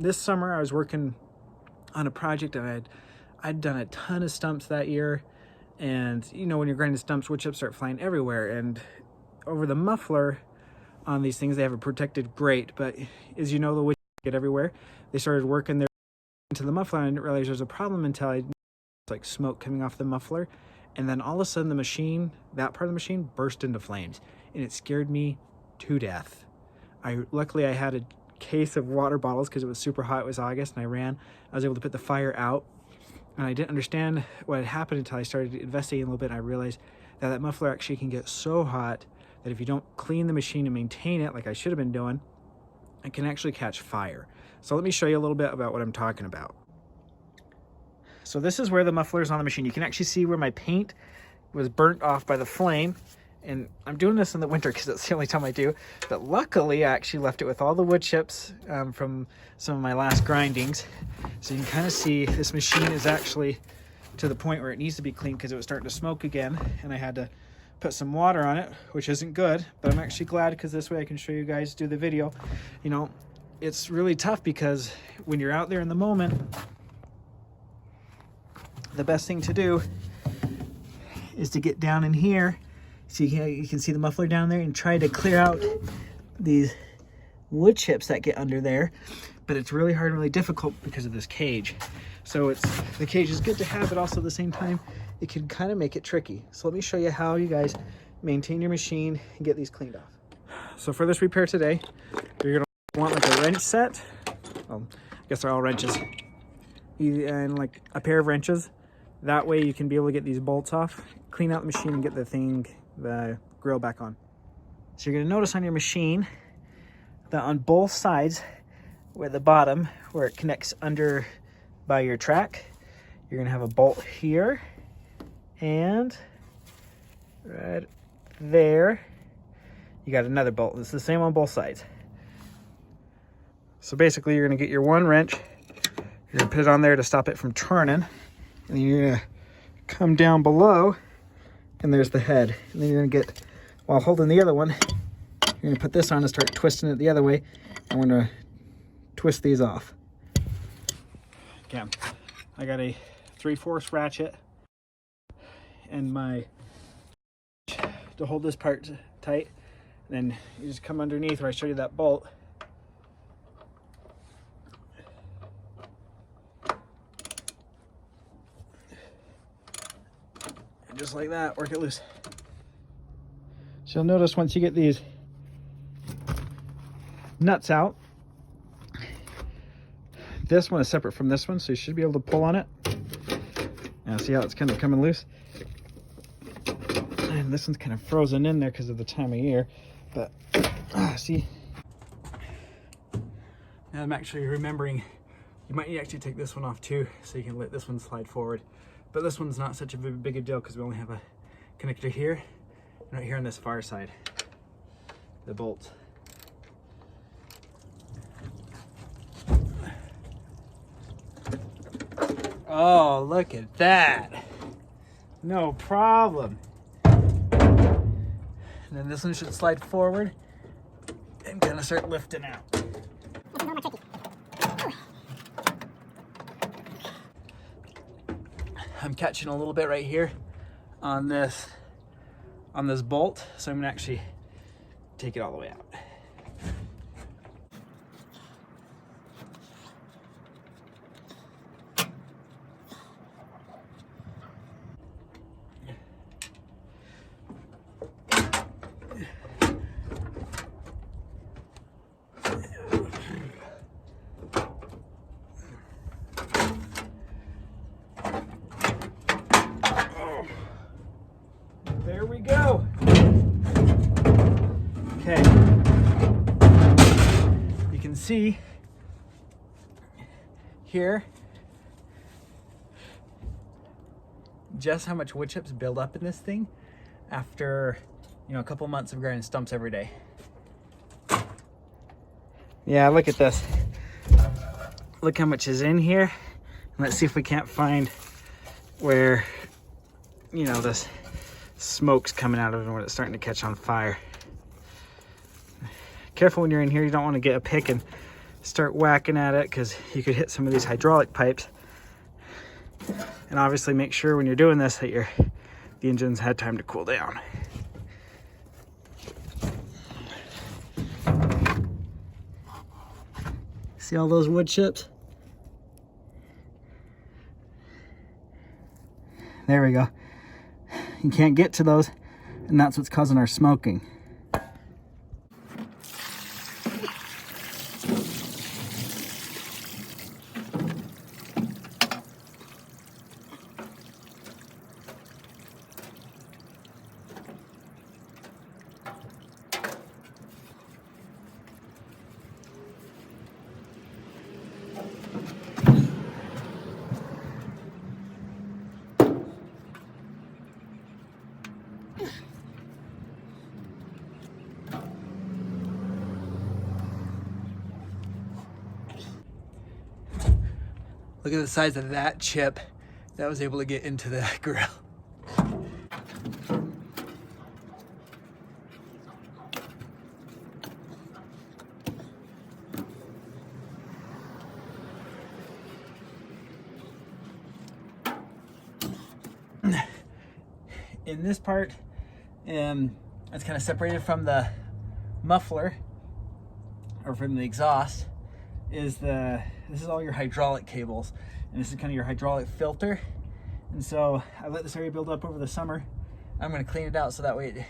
this summer I was working on a project, and I'd done a ton of stumps that year. And you know, when you're grinding stumps, wood chips start flying everywhere. And over the muffler on these things, they have a protected grate, but as you know, the wood chips get everywhere. They started working their into the muffler, and I didn't realize there was a problem until I like smoke coming off the muffler. And then all of a sudden the machine, that part of the machine, burst into flames, and it scared me to death. Luckily I had a case of water bottles because it was super hot. It was August, and I was able to put the fire out, and I didn't understand what had happened until I started investigating a little bit, and I realized that muffler actually can get so hot that if you don't clean the machine and maintain it like I should have been doing, it can actually catch fire. So let me show you a little bit about what I'm talking about. So this is where the muffler is on the machine. You can actually see where my paint was burnt off by the flame. And I'm doing this in the winter because that's the only time I do. But luckily, I actually left it with all the wood chips from some of my last grindings. So you can kind of see this machine is actually to the point where it needs to be cleaned because it was starting to smoke again. And I had to put some water on it, which isn't good. But I'm actually glad because this way I can show you guys do the video. You know, it's really tough because when you're out there in the moment, the best thing to do is to get down in here. So you can see the muffler down there, and try to clear out these wood chips that get under there. But it's really hard and really difficult because of this cage. So the cage is good to have, but also at the same time, it can kind of make it tricky. So let me show you how you guys maintain your machine and get these cleaned off. So for this repair today, you're gonna want like a wrench set. Well, I guess they're all wrenches. And like a pair of wrenches. That way you can be able to get these bolts off, clean out the machine, and get the grill back on. So you're gonna notice on your machine that on both sides, where the bottom, where it connects under by your track, you're gonna have a bolt here, and right there, you got another bolt. It's the same on both sides. So basically you're gonna get your one wrench, you're gonna put it on there to stop it from turning, and then you're gonna come down below, and there's the head. And then you're gonna get, while holding the other one, you're gonna put this on and start twisting it the other way. I'm gonna twist these off. Okay, I got a 3/4 ratchet and my to hold this part tight. And then you just come underneath where I showed you that bolt. Just like that, work it loose. So you'll notice once you get these nuts out, this one is separate from this one, so you should be able to pull on it. Now see how it's kind of coming loose? And this one's kind of frozen in there because of the time of year, but see? Now I'm actually remembering you might actually take this one off too, so you can let this one slide forward. But this one's not such a big a deal because we only have a connector here and right here on this far side, the bolts. Oh, look at that. No problem. And then this one should slide forward and kind of start lifting out. I'm catching a little bit right here on this bolt, so I'm gonna actually take it all the way out. There we go. Okay. You can see here just how much wood chips build up in this thing after, you know, a couple months of grinding stumps every day. Yeah, look at this. Look how much is in here. Let's see if we can't find where, you know, this smoke's coming out of it when it's starting to catch on fire. Careful when you're in here, you don't want to get a pick and start whacking at it because you could hit some of these hydraulic pipes. And obviously make sure when you're doing this that the engine's had time to cool down. See all those wood chips? There we go. You can't get to those, and that's what's causing our smoking. Look at the size of that chip that was able to get into the grill. In this part, it's kind of separated from the muffler, or from the exhaust, this is all your hydraulic cables, and this is kind of your hydraulic filter. And so I let this area build up over the summer. I'm going to clean it out so that way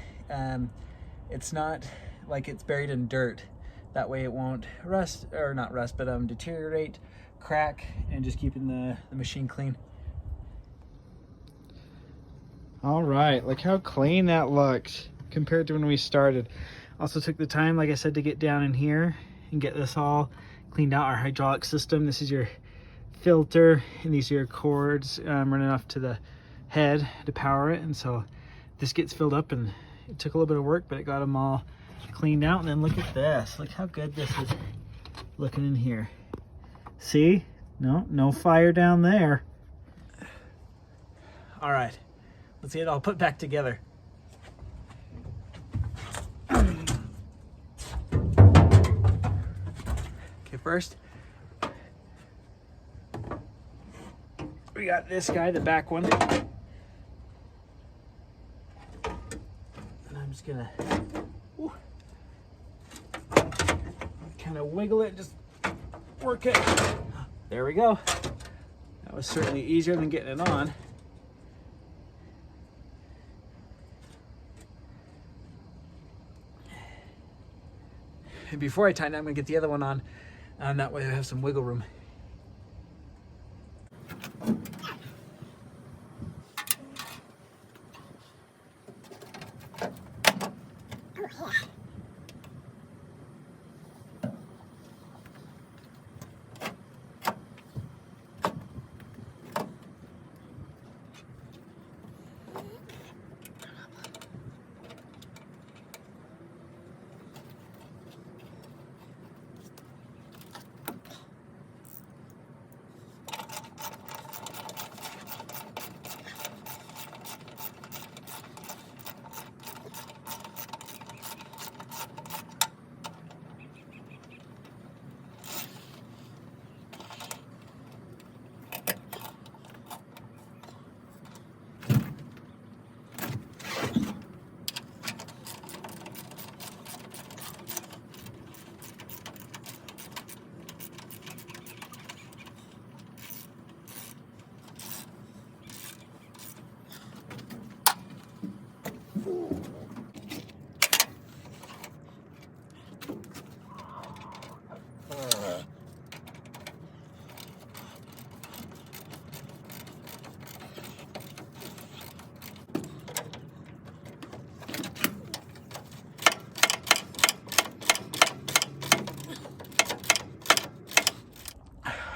it's not like it's buried in dirt. That way it won't rust, or not rust, but deteriorate, crack, and just keeping the machine clean. All right, look how clean that looks compared to when we started. Also took the time, like I said, to get down in here and get this all cleaned out, our hydraulic system. This is your filter, and these are your cords running off to the head to power it. And so this gets filled up, and it took a little bit of work, but it got them all cleaned out. And then look at this. Look how good this is looking in here. See? No fire down there. All right, let's get it all put back together. First, we got this guy, the back one. And I'm just gonna kind of wiggle it, just work it. There we go. That was certainly easier than getting it on. And before I tighten it, I'm gonna get the other one on. That way I have some wiggle room.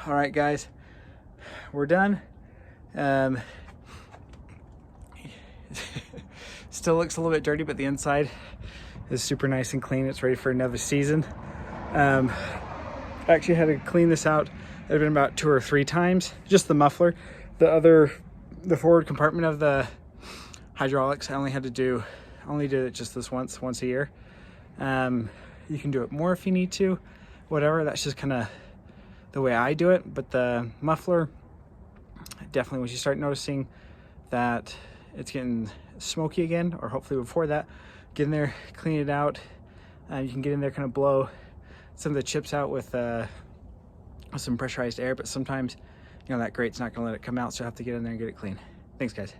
All right, guys, we're done. Still looks a little bit dirty, but the inside is super nice and clean. It's ready for another season. I actually had to clean this out. It had been about 2 or 3 times, just the muffler. The forward compartment of the hydraulics, I only did it just this once a year. You can do it more if you need to, whatever. That's just kind of the way I do it. But the muffler, definitely once you start noticing that it's getting smoky again, or hopefully before that, get in there, clean it out. You can get in there, kind of blow some of the chips out with some pressurized air, but sometimes, you know, that grate's not gonna let it come out, so you have to get in there and get it clean. Thanks, guys.